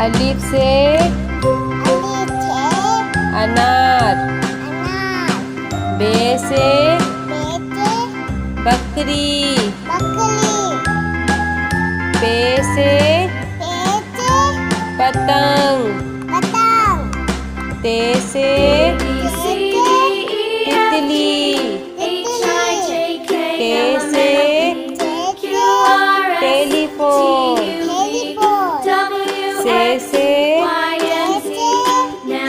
अलिफ से अनार। बे से बकरी। पे से पतंग। ते से तितली। टे से टेलीफोन। से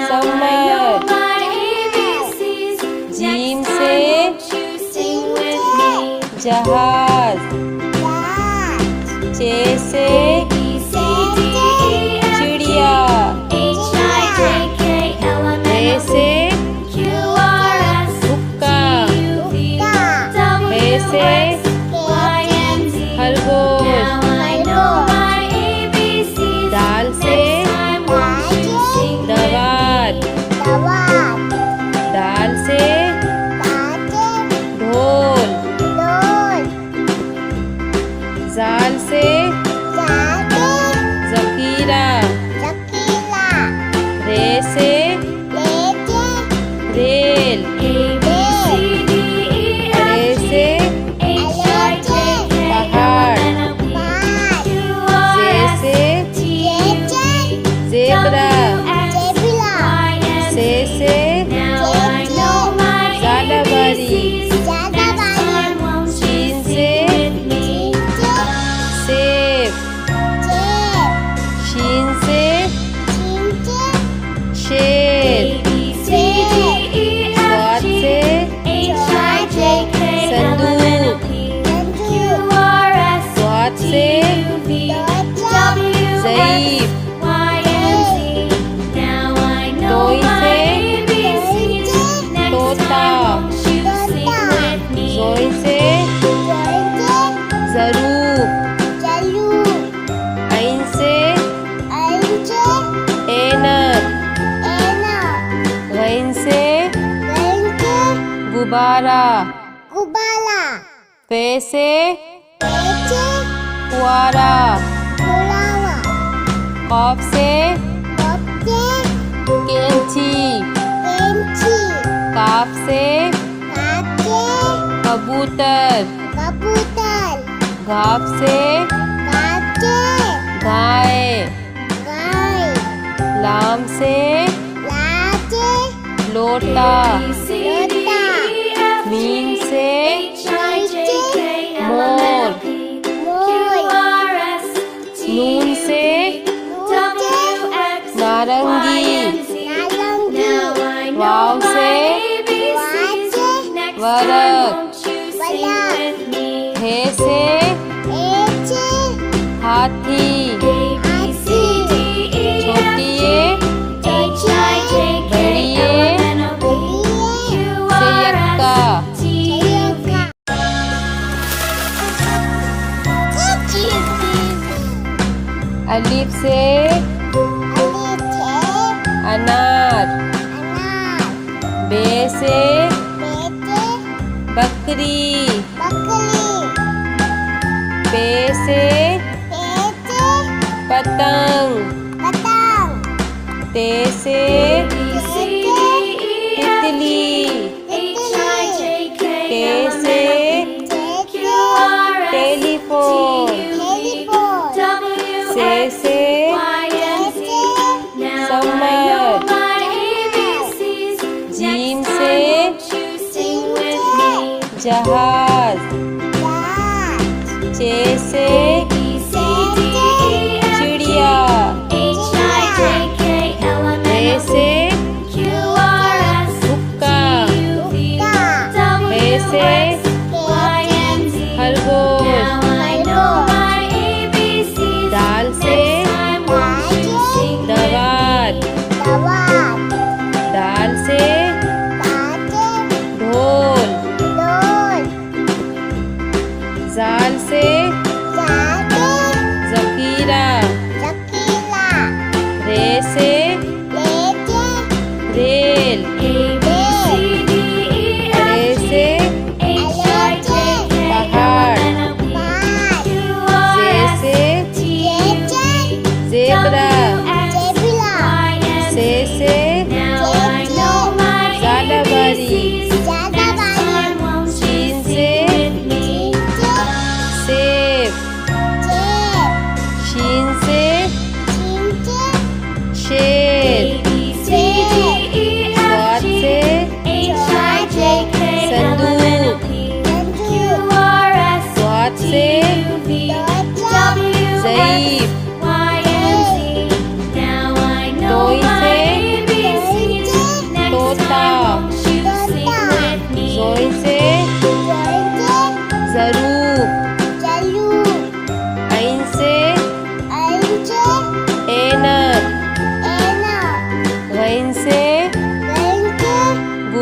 समर। जीम से जहाज। चे से चिड़िया। रे से हुक्का। हे से खरगोश। दाल से दवात। दाल से ढोल। जाल से ज़खीरा। रे से रेल। रे से पहाड़। जे से ज़ेब्रा। से ज़ालाबारी। शीन से सेब। शीन से शेर। स्वाद से संदूक। स्वाद से ज़ईफ़। तोई से तोता। ज़ोई से ज़रूफ। ऐन से ऐनक। गैन से गुब्बारा। फे से फुआरा। क़ाफ से कैंची। काफ से कबूतर। घाफ से गाय। लाम से लोटा। मीम से मोर। नून से नारंगी। वाव से वरक। हे से हाथी। छोटिए बड़िए से यक्का। अलिफ से अनार। बे से बकरी। पे से पतंग। ते से तितली। टे से टेलीफोन। से समर। जीम से जहाज। चे से चिड़िया। रे से हुक्का। हे से खरगोश। दाल से दवात। दाल से ढोल। जाल से ज़खीरा। रे से रेल। रे से पहाड़। जे से ज़ेब्रा।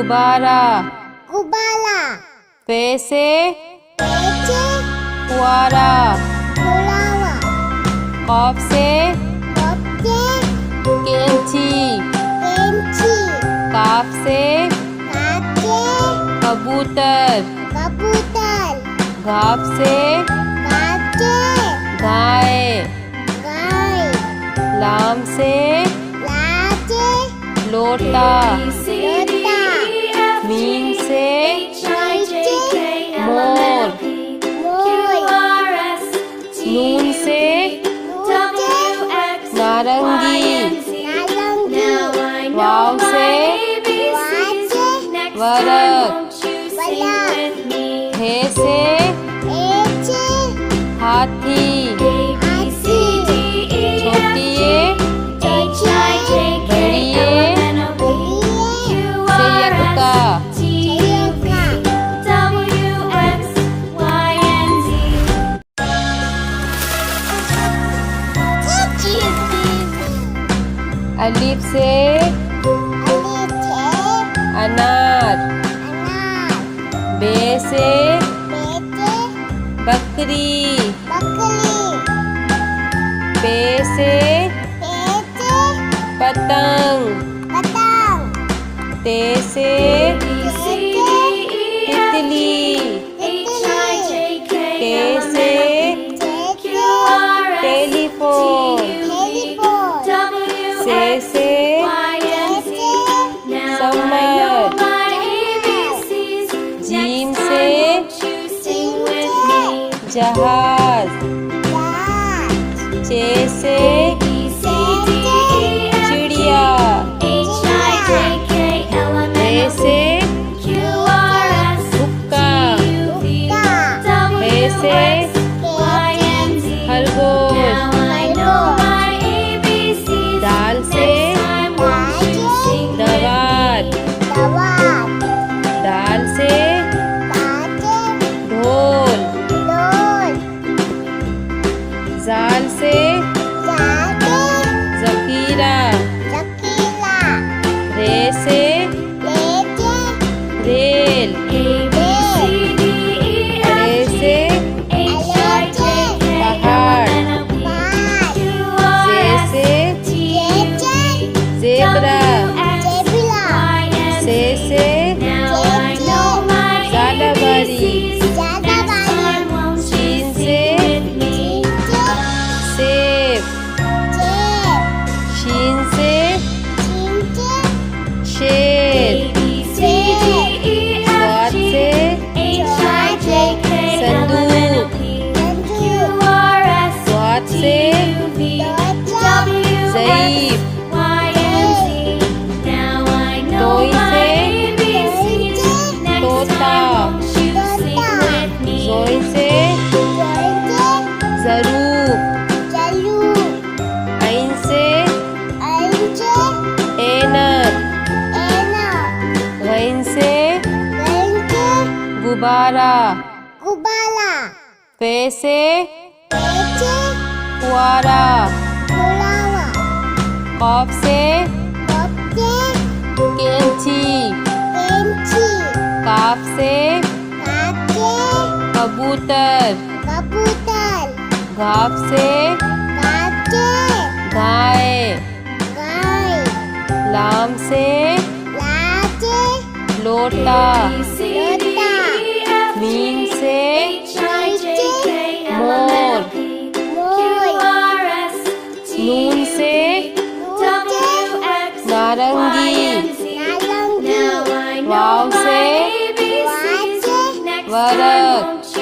गुब्बारा गुब्बारा फे से पेचे फुआरा फुलावा कॉफ से कपचे कैंची केंची काफ से काचे कबूतर कबूतर घाफ से काचे गाय गाय लाम से लाचे लोटा लोटा मीम से नीचे मोर मोर नून से नीचे नारंगी नारंगी वाव से वाचे वरक हे से एचे हाथी हाथी छोटी ये बड़ी ये संयुक्ता अलिफ से अनार बे से बकरी पे से पतंग ते से तितली के से टेलीफोन से समर जीम से जहाज चे से चिड़िया रे से हुक्का हे से खरगोश दाल से दवात दाल से ढोल जाल से जखीरा रे से रेल अरे से पहाड़ जे से जेब्रा से ज़ालाबारी शीन से सेब शीन से शेर स्वाद से संदूक स्वाद से ज़ईफ तोई से तोता जोई से ज़रूब ऐन से ऐनक गैन से गुब्बारा गुब्बारा फे से पेचे फुआरा फुलावा कॉफ से कपचे कैंची केंची काफ से काचे कबूतर कबूतर घाफ से काचे गाय गाय लाम से लाचे लोटा लोटा मीम से नीचे मोर मोर नून से नारंगी नारंगी वाव से वाचे वरक